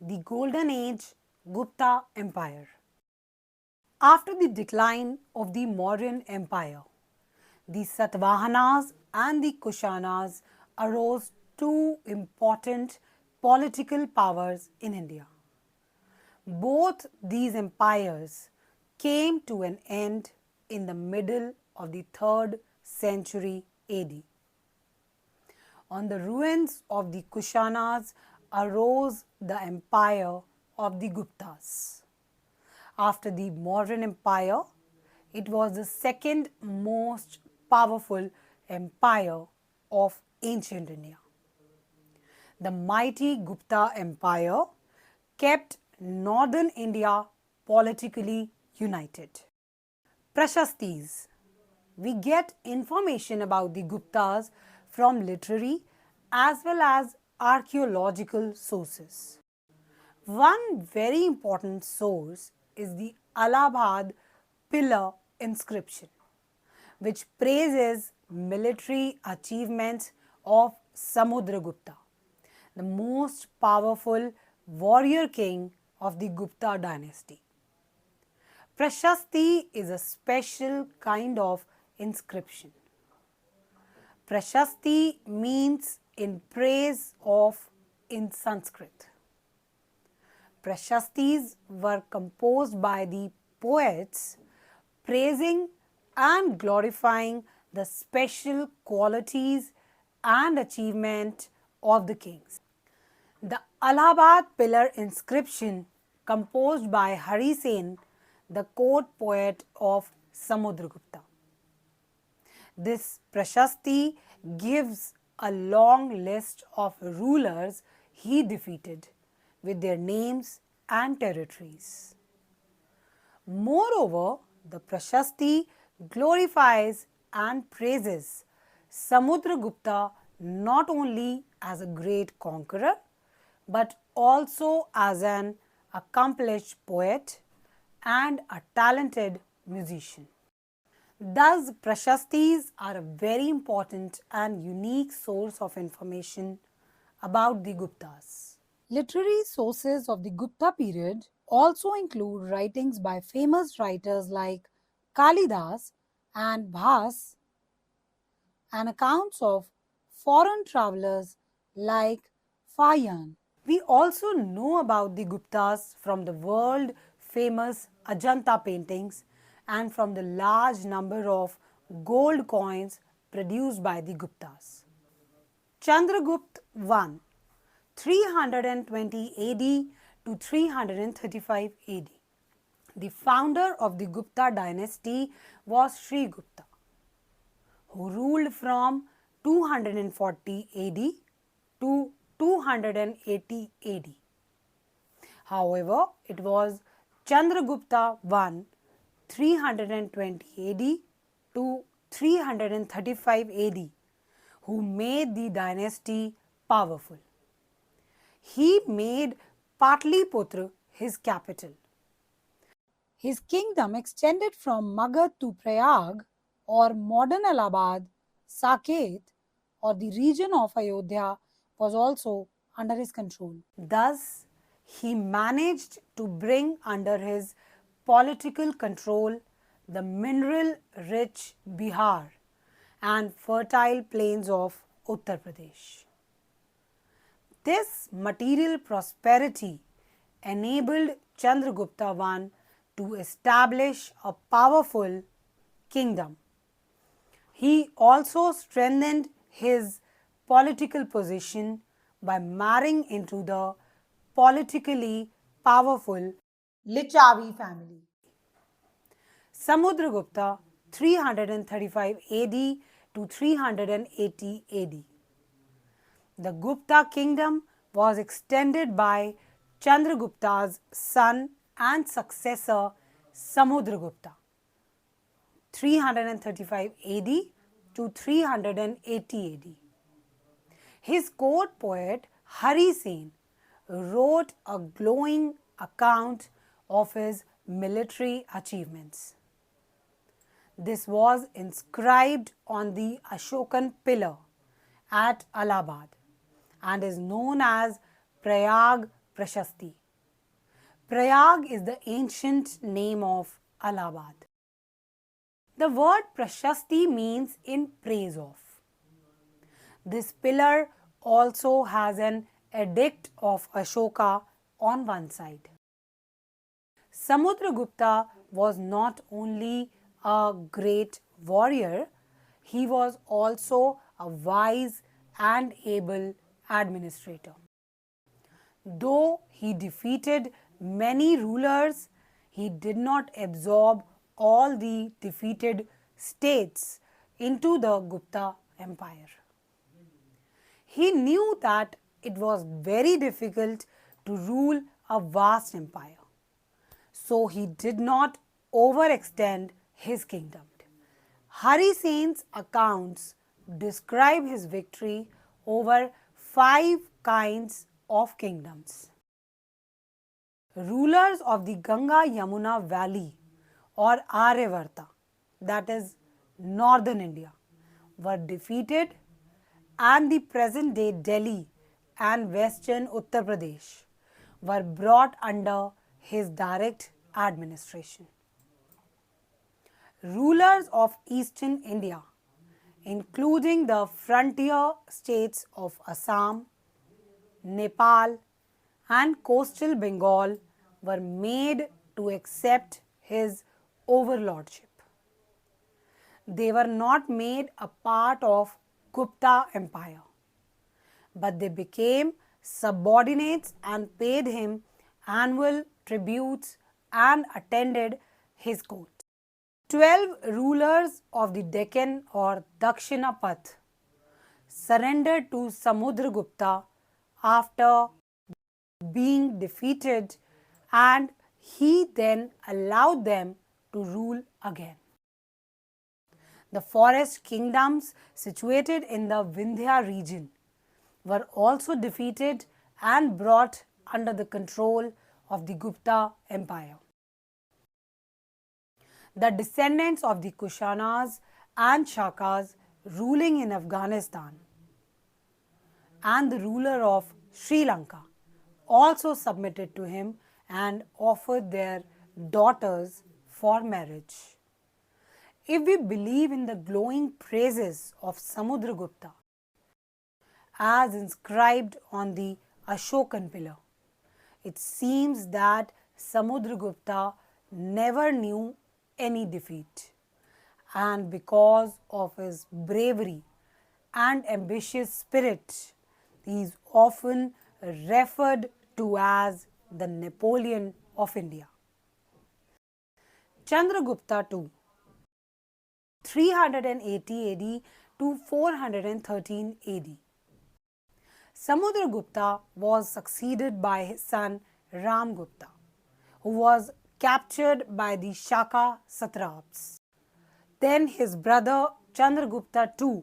the Golden Age Gupta Empire. After the decline of the Mauryan Empire, the Satavahanas and the Kushanas arose two important political powers in India. Both these empires came to an end in the middle of the 3rd century AD. On the ruins of the Kushanas arose the empire of the Guptas. After the Mauryan Empire, it was the second most powerful empire of ancient India. The mighty Gupta Empire kept northern India politically united. Prashastis. We get information about the Guptas from literary as well as archaeological sources. One very important source is the Allahabad pillar inscription, which praises military achievements of Samudragupta, the most powerful warrior king of the Gupta dynasty. Prashasti is a special kind of inscription. Prashasti means in praise of in Sanskrit. Prashastis were composed by the poets praising and glorifying the special qualities and achievement of the kings. The Allahabad pillar inscription composed by Hari Sen, the court poet of Samudragupta. This Prashasti gives a long list of rulers he defeated with their names and territories. Moreover, the Prashasti glorifies and praises Samudragupta not only as a great conqueror but also as an accomplished poet and a talented musician. Thus, Prashastis are a very important and unique source of information about the Guptas. Literary sources of the Gupta period also include writings by famous writers like Kalidas and Bhas and accounts of foreign travelers like Fayan. We also know about the Guptas from the world famous Ajanta paintings and from the large number of gold coins produced by the Guptas. Chandragupta I, 320 AD to 335 AD. The founder of the Gupta dynasty was Sri Gupta, who ruled from 240 AD to 280 AD. However, it was Chandragupta I, 320 AD to 335 AD, who made the dynasty powerful. He made Patliputra his capital. His kingdom extended from Magad to Prayag or modern Allahabad, Saket or the region of Ayodhya was also under his control. Thus, he managed to bring under his political control the mineral-rich Bihar and fertile plains of Uttar Pradesh. This material prosperity enabled Chandragupta I to establish a powerful kingdom. He also strengthened his political position by marrying into the politically powerful Lichavi family. Samudragupta 335 AD to 380 AD. The Gupta kingdom was extended by Chandragupta's son and successor Samudragupta 335 AD to 380 AD. His court poet Hari Sen wrote a glowing account of his military achievements. This was inscribed on the Ashokan pillar at Allahabad and is known as Prayag Prashasti. Prayag is the ancient name of Allahabad. The word Prashasti means in praise of. This pillar also has an edict of Ashoka on one side. Samudragupta was not only a great warrior, he was also a wise and able administrator. Though he defeated many rulers, he did not absorb all the defeated states into the Gupta Empire. He knew that it was very difficult to rule a vast empire, so he did not overextend his kingdom. Hari Sen's accounts describe his victory over 5 kinds of kingdoms. Rulers of the Ganga Yamuna Valley or Aryavarta, that is northern India, were defeated, and the present day Delhi and western Uttar Pradesh were brought under his direct administration. Rulers of eastern India, including the frontier states of Assam, Nepal, and coastal Bengal, were made to accept his overlordship. They were not made a part of Gupta Empire, but they became subordinates and paid him annual tributes and attended his court. 12 rulers of the Deccan or Dakshinapath surrendered to Samudragupta after being defeated, and he then allowed them to rule again. The forest kingdoms situated in the Vindhya region were also defeated and brought under the control of the Gupta Empire. The descendants of the Kushanas and Shakas ruling in Afghanistan and the ruler of Sri Lanka also submitted to him and offered their daughters for marriage. If we believe in the glowing praises of Samudragupta as inscribed on the Ashokan pillar, it seems that Samudragupta never knew any defeat, and because of his bravery and ambitious spirit, he is often referred to as the Napoleon of India. Chandragupta II, 380 AD to 413 AD. Samudragupta was succeeded by his son Ramgupta, who was captured by the Shaka satraps. Then his brother Chandragupta II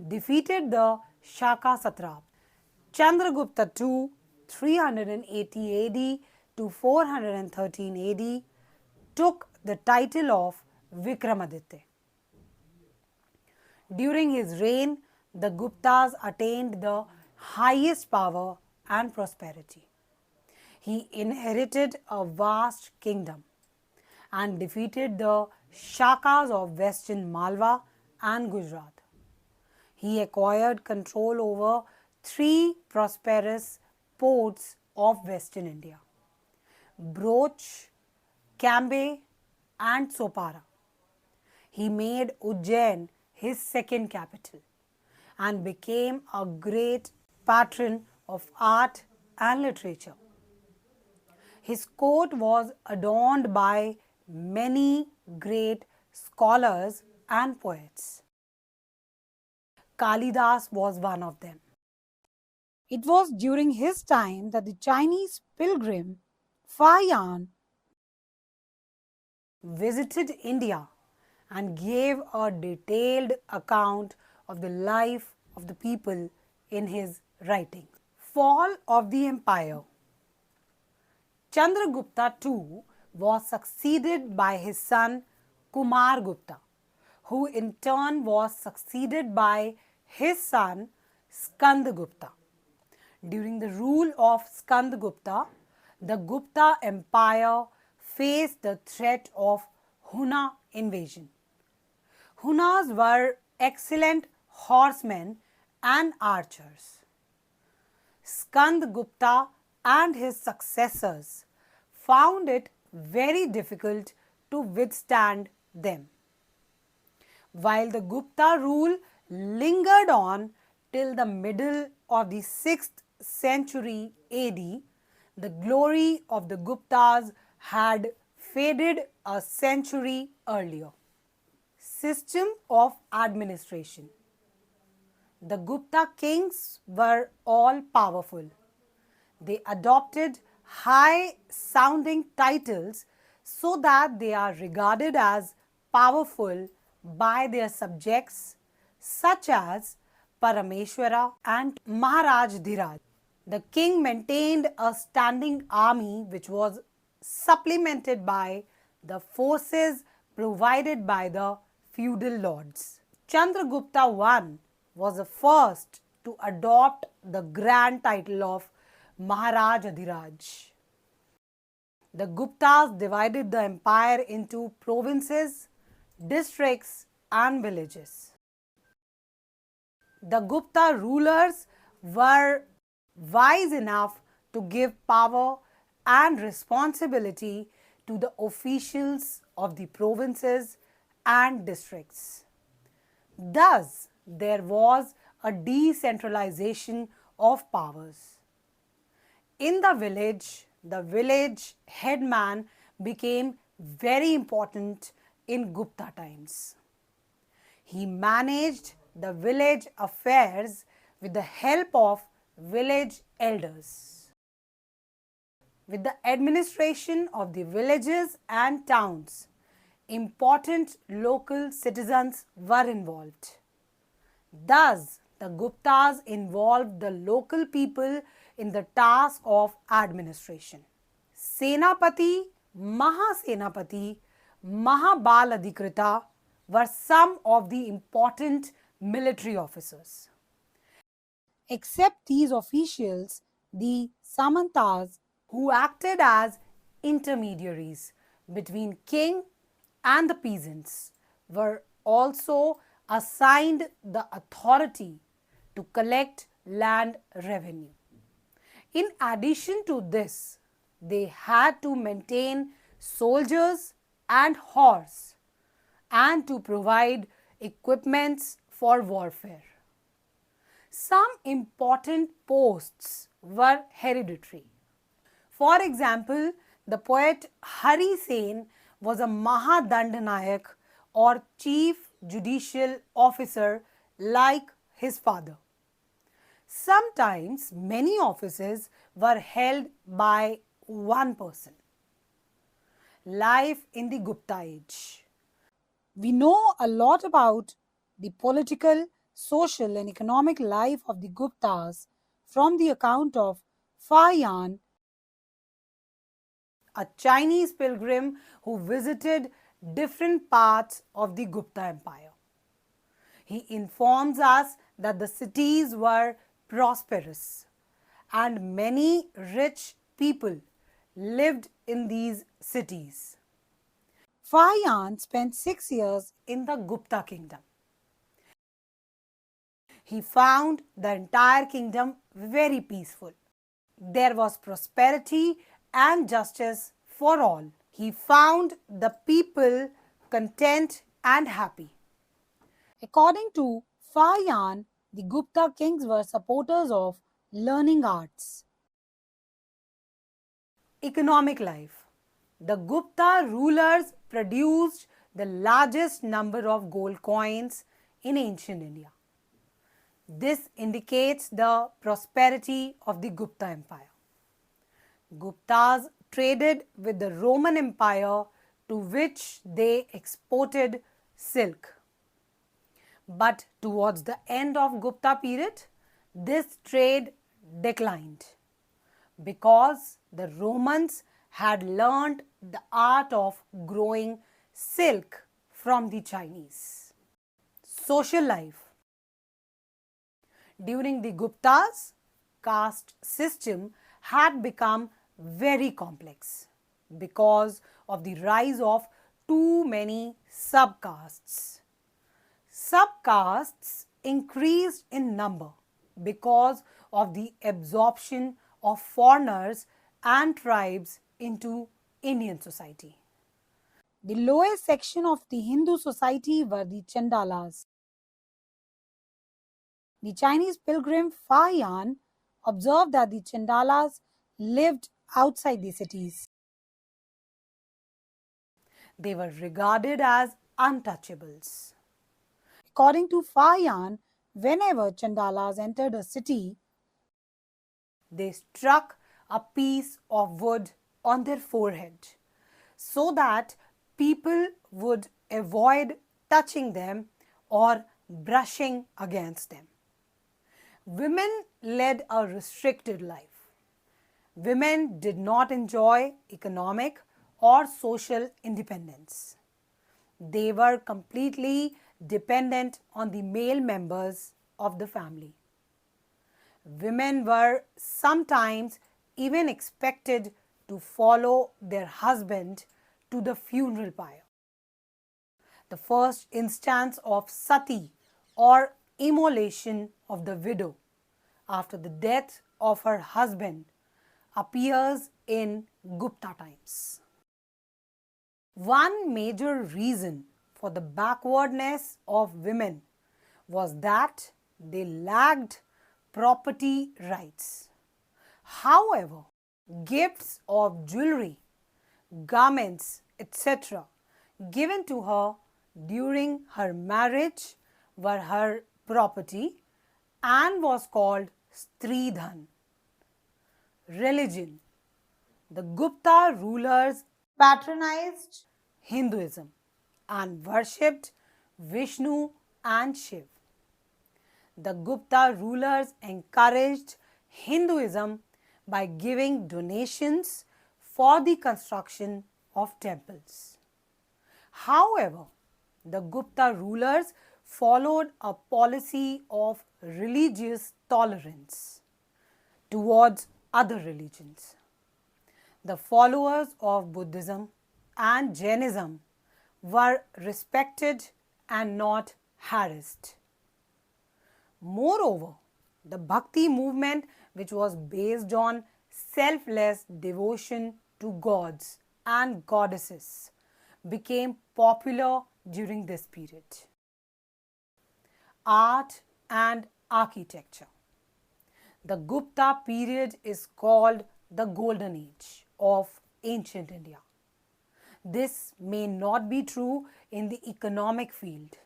defeated the Shaka satraps. Chandragupta II, 380 AD to 413 AD, took the title of Vikramaditya. During his reign, the Guptas attained the highest power and prosperity. He inherited a vast kingdom and defeated the Shakas of western Malwa and Gujarat. He acquired control over 3 prosperous ports of western India: Broch, Cambay, and Sopara. He made Ujjain his second capital and became a great patron of art and literature. His court was adorned by many great scholars and poets. Kalidas was one of them. It was during his time that the Chinese pilgrim Fayan visited India and gave a detailed account of the life of the people in his writings. Fall of the empire. Chandragupta II was succeeded by his son Kumar Gupta, who in turn was succeeded by his son Skandagupta. During the rule of Skandagupta, the Gupta Empire faced the threat of Huna invasion. Hunas were excellent horsemen and archers. Skandagupta and his successors found it very difficult to withstand them. While the Gupta rule lingered on till the middle of the 6th century AD, the glory of the Guptas had faded a century earlier. System of administration. The Gupta kings were all powerful. They adopted high-sounding titles so that they are regarded as powerful by their subjects such as Parameshwara and Maharaj Dhiraj. The king maintained a standing army which was supplemented by the forces provided by the feudal lords. Chandragupta I was the first to adopt the grand title of Maharaj Adhiraj. The Guptas divided the empire into provinces, districts, and villages. The Gupta rulers were wise enough to give power and responsibility to the officials of the provinces and districts. Thus, there was a decentralization of powers. In the village headman became very important in Gupta times. He managed the village affairs with the help of village elders. With the administration of the villages and towns, important local citizens were involved. Thus, the Guptas involved the local people in the task of administration. Senapati, Mahasenapati, Mahabaladhikrita were some of the important military officers. Except these officials, the Samantas, who acted as intermediaries between king and the peasants, were also assigned the authority to collect land revenue. In addition to this, they had to maintain soldiers and horse and to provide equipments for warfare. Some important posts were hereditary. For example, the poet Hari Sen was a Mahadandanayak or chief judicial officer like his father. Sometimes many offices were held by one person. Life in the Gupta age. We know a lot about the political, social and economic life of the Guptas from the account of Fayan, a Chinese pilgrim who visited different parts of the Gupta Empire. He informs us that the cities were prosperous and many rich people lived in these cities. Fayan spent 6 years in the Gupta kingdom. He found the entire kingdom very peaceful. There was prosperity and justice for all. He found the people content and happy. According to Fayan, the Gupta kings were supporters of learning arts. Economic life. The Gupta rulers produced the largest number of gold coins in ancient India. This indicates the prosperity of the Gupta Empire. Guptas traded with the Roman Empire, to which they exported silk. But towards the end of Gupta period, this trade declined because the Romans had learned the art of growing silk from the Chinese. Social life. During the Guptas, caste system had become very complex because of the rise of too many subcastes. Subcastes increased in number because of the absorption of foreigners and tribes into Indian society. The lowest section of the Hindu society were the Chandalas. The Chinese pilgrim Fa Yan observed that the Chandalas lived outside the cities. They were regarded as untouchables. According to Fa Yan, whenever Chandalas entered a city, they struck a piece of wood on their forehead so that people would avoid touching them or brushing against them. Women led a restricted life. Women did not enjoy economic or social independence. They were completely dependent on the male members of the family. Women were sometimes even expected to follow their husband to the funeral pyre. The first instance of sati or immolation of the widow after the death of her husband appears in Gupta times. One major reason for the backwardness of women was that they lacked property rights. However, gifts of jewelry, garments, etc., given to her during her marriage were her property and was called Stridhan. Religion. The Gupta rulers patronized Hinduism and worshipped Vishnu and Shiv. The Gupta rulers encouraged Hinduism by giving donations for the construction of temples. However, the Gupta rulers followed a policy of religious tolerance towards other religions. The followers of Buddhism and Jainism were respected and not harassed. Moreover, the Bhakti movement, which was based on selfless devotion to gods and goddesses, became popular during this period. Art and architecture. The Gupta period is called the Golden Age of ancient India. This may not be true in the economic field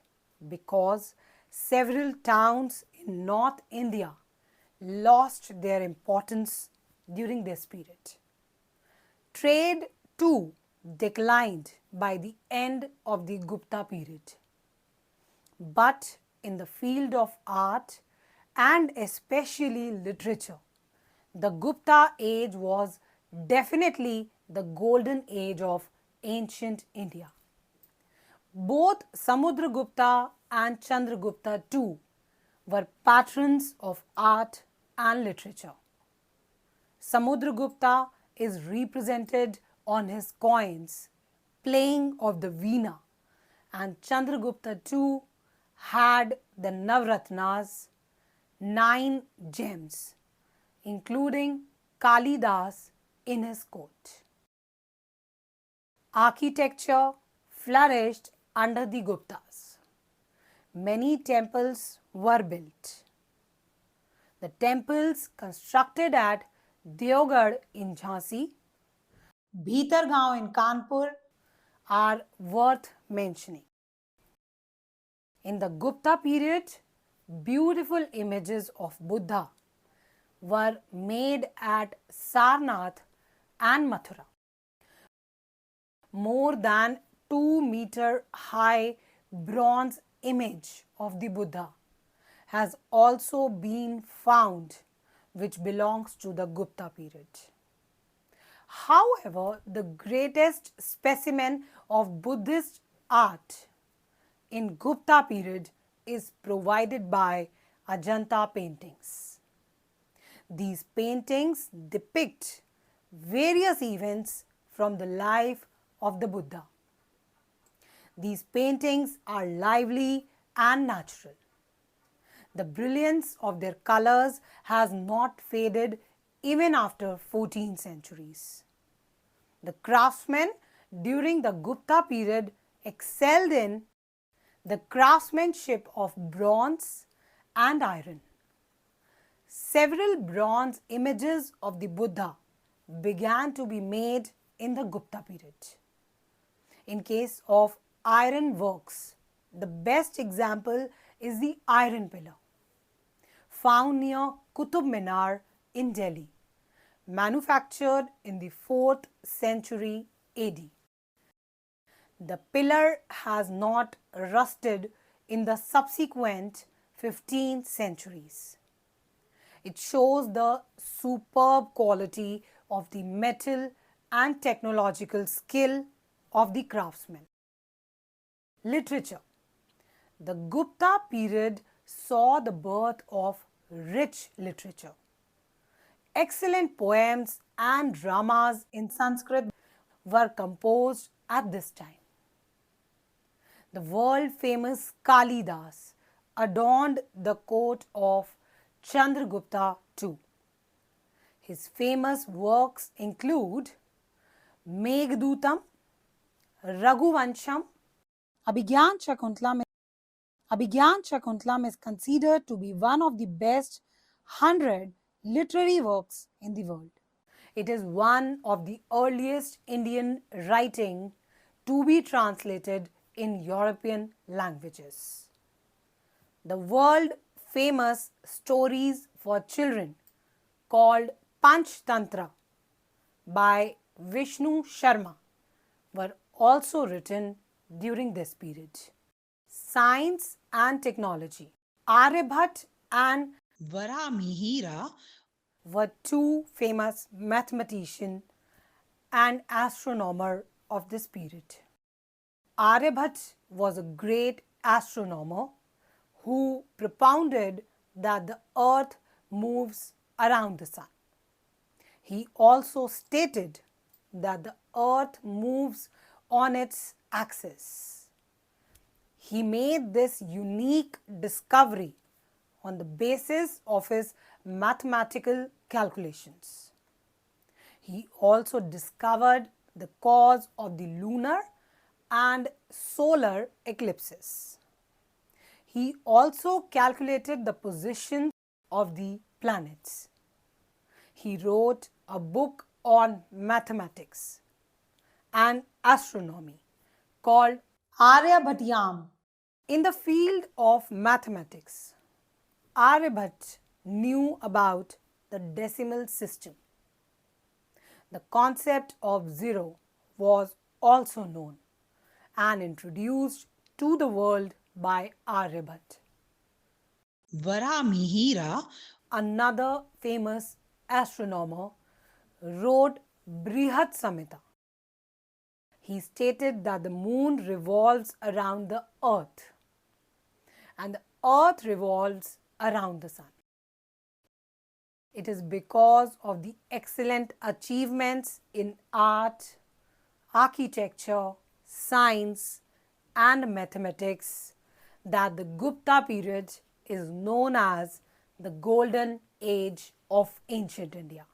because several towns in North India lost their importance during this period. Trade too declined by the end of the Gupta period. But in the field of art and especially literature, the Gupta age was definitely the golden age of ancient India. Both Samudragupta and Chandragupta too were patrons of art and literature. Samudragupta is represented on his coins playing of the veena, and Chandragupta too had the Navratnas, 9 gems, including Kalidas in his court. Architecture flourished under the Guptas. Many temples were built. The temples constructed at Deogarh in Jhansi, Bhitargaon in Kanpur are worth mentioning. In the Gupta period, beautiful images of Buddha were made at Sarnath and Mathura. More than 2-meter high bronze image of the Buddha has also been found, which belongs to the Gupta period. However, the greatest specimen of Buddhist art in Gupta period is provided by Ajanta paintings. These paintings depict various events from the life of the Buddha. These paintings are lively and natural. The brilliance of their colors has not faded even after 14 centuries. The craftsmen during the Gupta period excelled in the craftsmanship of bronze and iron. Several bronze images of the Buddha began to be made in the Gupta period. In case of iron works, the best example is the iron pillar, found near Qutub Minar in Delhi, manufactured in the 4th century AD. The pillar has not rusted in the subsequent 15 centuries. It shows the superb quality of the metal and technological skill of the craftsmen. Literature. The Gupta period saw the birth of rich literature. Excellent poems and dramas in Sanskrit were composed at this time. The world-famous Kalidas adorned the court of Chandragupta II. His famous works include Meghdutam, Raghuvansham. Abhigyan Shakuntalam is considered to be one of the best 100 literary works in the world. It is one of the earliest Indian writing to be translated in European languages. The world-famous stories for children called Panchtantra by Vishnu Sharma were also written during this period. Science and technology. Aryabhat and Varamihira were two famous mathematicians and astronomers of this period. Aryabhat was a great astronomer who propounded that the earth moves around the sun. He also stated that the earth moves on its axis. He made this unique discovery on the basis of his mathematical calculations. He also discovered the cause of the lunar and solar eclipses. He also calculated the position of the planets. He wrote a book on mathematics and astronomy called Aryabhatyam. In the field of mathematics, Aryabhat knew about the decimal system. The concept of zero was also known and introduced to the world by Aryabhat. Varamihira, Another famous astronomer, wrote Brihat Samhita. He stated that the moon revolves around the earth and the earth revolves around the sun. It is because of the excellent achievements in art, architecture, science, and mathematics that the Gupta period is known as the golden age of ancient India.